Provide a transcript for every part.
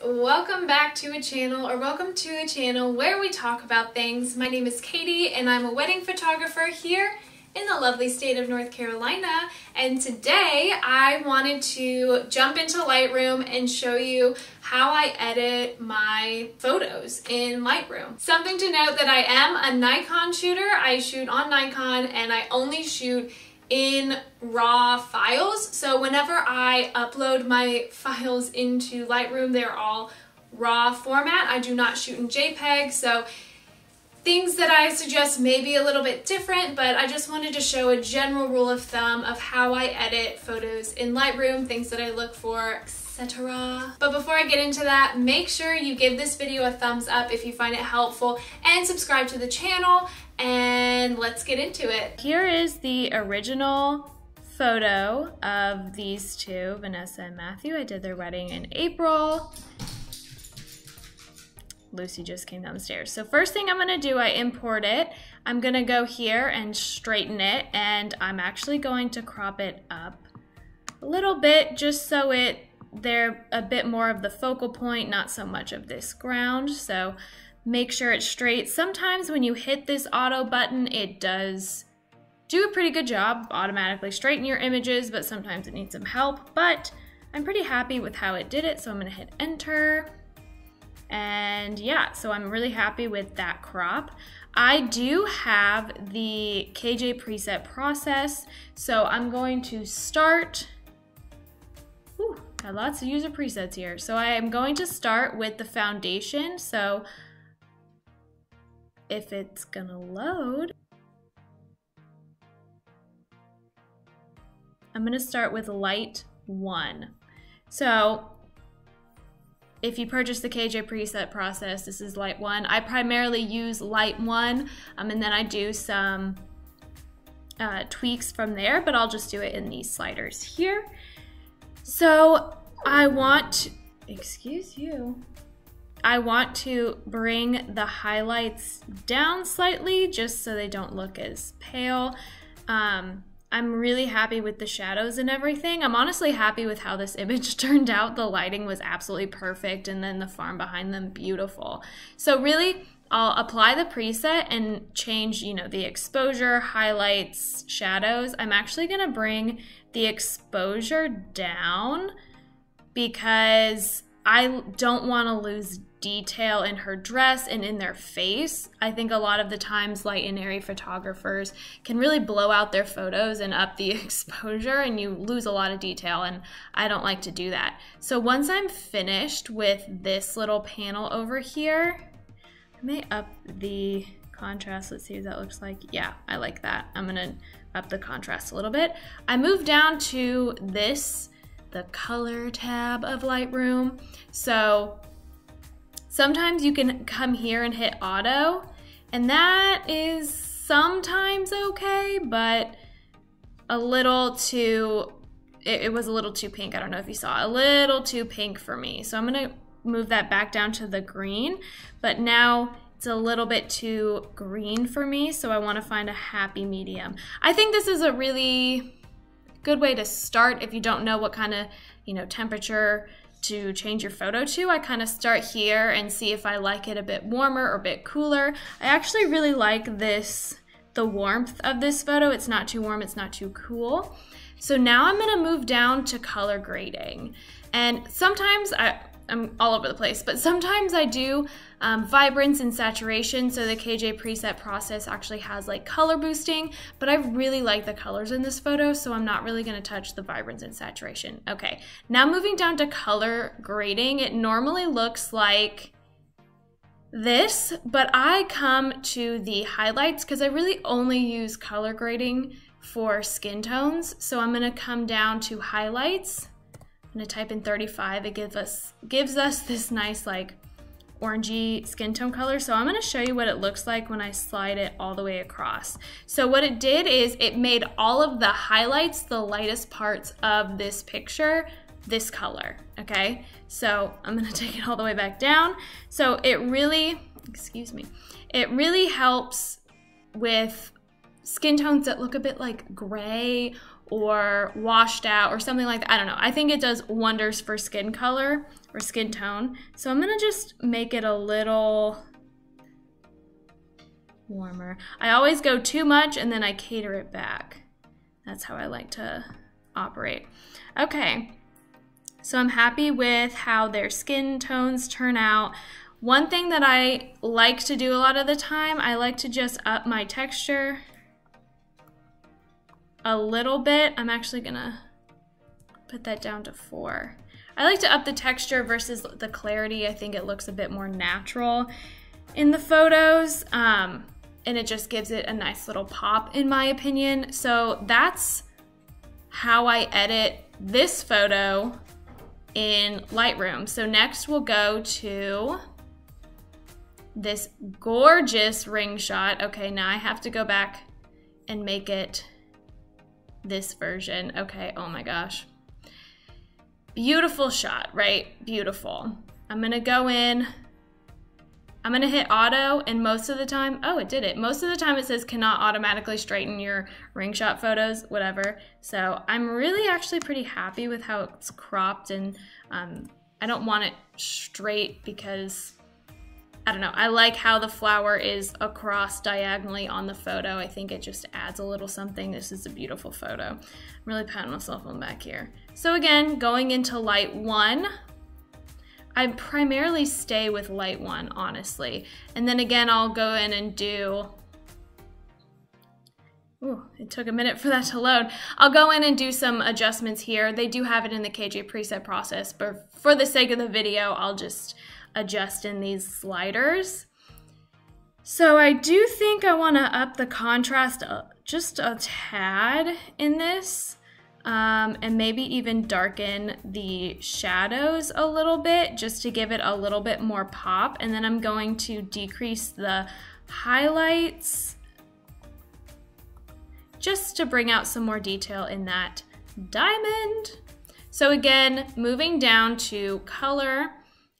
welcome back to a channel, or welcome to a channel where we talk about things. My name is Katie and I'm a wedding photographer here in the lovely state of North Carolina, and today I wanted to jump into Lightroom and show you how I edit my photos in Lightroom. Something to note that I am a Nikon shooter. I shoot on Nikon and I only shoot in raw files. So whenever I upload my files into Lightroom, they're all raw format. I do not shoot in JPEG, so things that I suggest may be a little bit different, but I just wanted to show a general rule of thumb of how I edit photos in Lightroom, things that I look for, etc. But before I get into that, make sure you give this video a thumbs up if you find it helpful and subscribe to the channel, and let's get into it. Here is the original photo of these two, Vanessa and Matthew. I did their wedding in April. Lucy just came down the stairs. So first thing I'm gonna do, I import it. I'm gonna go here and straighten it, and I'm actually going to crop it up a little bit just so they're a bit more of the focal point, not so much of this ground. So make sure it's straight. Sometimes when you hit this auto button, it does do a pretty good job automatically straighten your images, but sometimes it needs some help. But I'm pretty happy with how it did it, so I'm gonna hit enter. And yeah, so I'm really happy with that crop. I do have the KJ preset process, so I'm going to start, got lots of user presets here. So I am going to start with the foundation. So if it's gonna load, I'm gonna start with light 1. So if you purchase the KJ preset process, this is light 1. I primarily use light 1, and then I do some tweaks from there, but I'll just do it in these sliders here. So I want, I want to bring the highlights down slightly just so they don't look as pale. I'm really happy with the shadows and everything. I'm honestly happy with how this image turned out. The lighting was absolutely perfect, and then the farm behind them, beautiful. So really, I'll apply the preset and change, the exposure, highlights, shadows. I'm actually gonna bring the exposure down because I don't wanna lose detail in her dress and in their face. I think a lot of the times light and airy photographers can really blow out their photos and up the exposure, and you lose a lot of detail, and I don't like to do that. So once I'm finished with this little panel over here, I may up the contrast. Let's see what that looks like. Yeah, I like that. I'm gonna up the contrast a little bit. I move down to this, the color tab of Lightroom. So sometimes you can come here and hit auto, and that is sometimes okay, but a little too, it was a little too pink. I don't know if you saw, a little too pink for me. So I'm gonna move that back down to the green, but now it's a little bit too green for me, so I wanna find a happy medium. I think this is a really good way to start if you don't know what kind of, temperature to change your photo to. I kind of start here and see if I like it a bit warmer or a bit cooler. I actually really like this, the warmth of this photo. It's not too warm, it's not too cool. So now I'm gonna move down to color grading. And sometimes I'm all over the place, but sometimes I do vibrance and saturation. So the KJ preset process actually has like color boosting, but I really like the colors in this photo, so I'm not really gonna touch the vibrance and saturation. Okay, now moving down to color grading, it normally looks like this, but I come to the highlights because I really only use color grading for skin tones. So I'm gonna come down to highlights. I'm gonna type in 35. It gives us this nice like orangey skin tone color. So I'm gonna show you what it looks like when I slide it all the way across. So what it did is it made all of the highlights, the lightest parts of this picture, this color, okay? So I'm gonna take it all the way back down. So it really, it really helps with skin tones that look a bit like gray or washed out or something like that. I don't know. I think it does wonders for skin color or skin tone. So I'm gonna just make it a little warmer. I always go too much and then I cater it back. That's how I like to operate. Okay, so I'm happy with how their skin tones turn out. One thing that I like to do a lot of the time, I like to just up my texture a little bit. I'm actually gonna put that down to 4. I like to up the texture versus the clarity. I think it looks a bit more natural in the photos, and it just gives it a nice little pop in my opinion. So that's how I edit this photo in Lightroom. So next we'll go to this gorgeous ring shot. Okay, now I have to go back and make it this version. Okay, oh my gosh. Beautiful shot, right? Beautiful. I'm gonna go in, I'm gonna hit auto, and most of the time, oh, it did it. Most of the time it says cannot automatically straighten your ring shot photos, whatever. So I'm really actually pretty happy with how it's cropped, and I don't want it straight because I don't know, I like how the flower is across diagonally on the photo. I think it just adds a little something. This is a beautiful photo. I'm really patting myself on the back here. So again, going into light 1, I primarily stay with light 1, honestly. And then again, I'll go in and do, ooh, it took a minute for that to load. I'll go in and do some adjustments here. They do have it in the KJ preset process, but for the sake of the video, I'll just adjust in these sliders. So I do think I want to up the contrast just a tad in this, and maybe even darken the shadows a little bit just to give it a little bit more pop. And then I'm going to decrease the highlights just to bring out some more detail in that diamond. So again, moving down to color,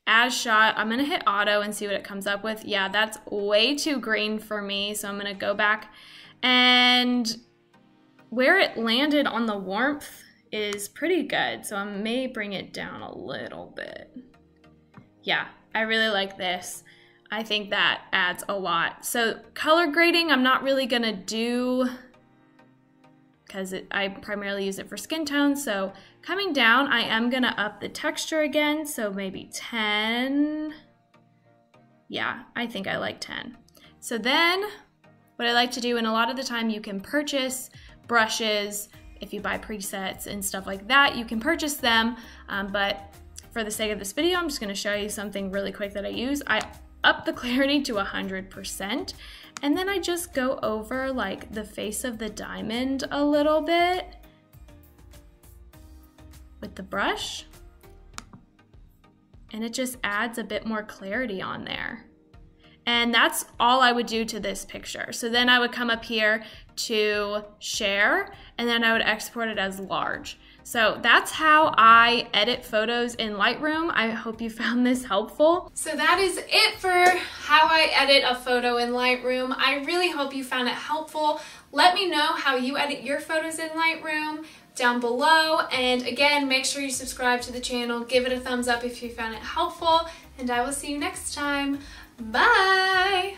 as shot, I'm gonna hit auto and see what it comes up with. Yeah, that's way too green for me, so I'm gonna go back, and where it landed on the warmth is pretty good, so I may bring it down a little bit. Yeah, I really like this. I think that adds a lot. So color grading, I'm not really gonna do, because I primarily use it for skin tone. So coming down, I am gonna up the texture again, so maybe 10. Yeah, I think I like 10. So then what I like to do, and a lot of the time you can purchase brushes, if you buy presets and stuff like that, you can purchase them, but for the sake of this video, I'm just gonna show you something really quick that I use. I up the clarity to 100%, and then I just go over like the face of the diamond a little bit with the brush, and it just adds a bit more clarity on there. And that's all I would do to this picture. So then I would come up here to share, and then I would export it as large. So that's how I edit photos in Lightroom. I hope you found this helpful. So that is it for how I edit a photo in Lightroom. I really hope you found it helpful. Let me know how you edit your photos in Lightroom down below. And again, make sure you subscribe to the channel, give it a thumbs up if you found it helpful, and I will see you next time. Bye!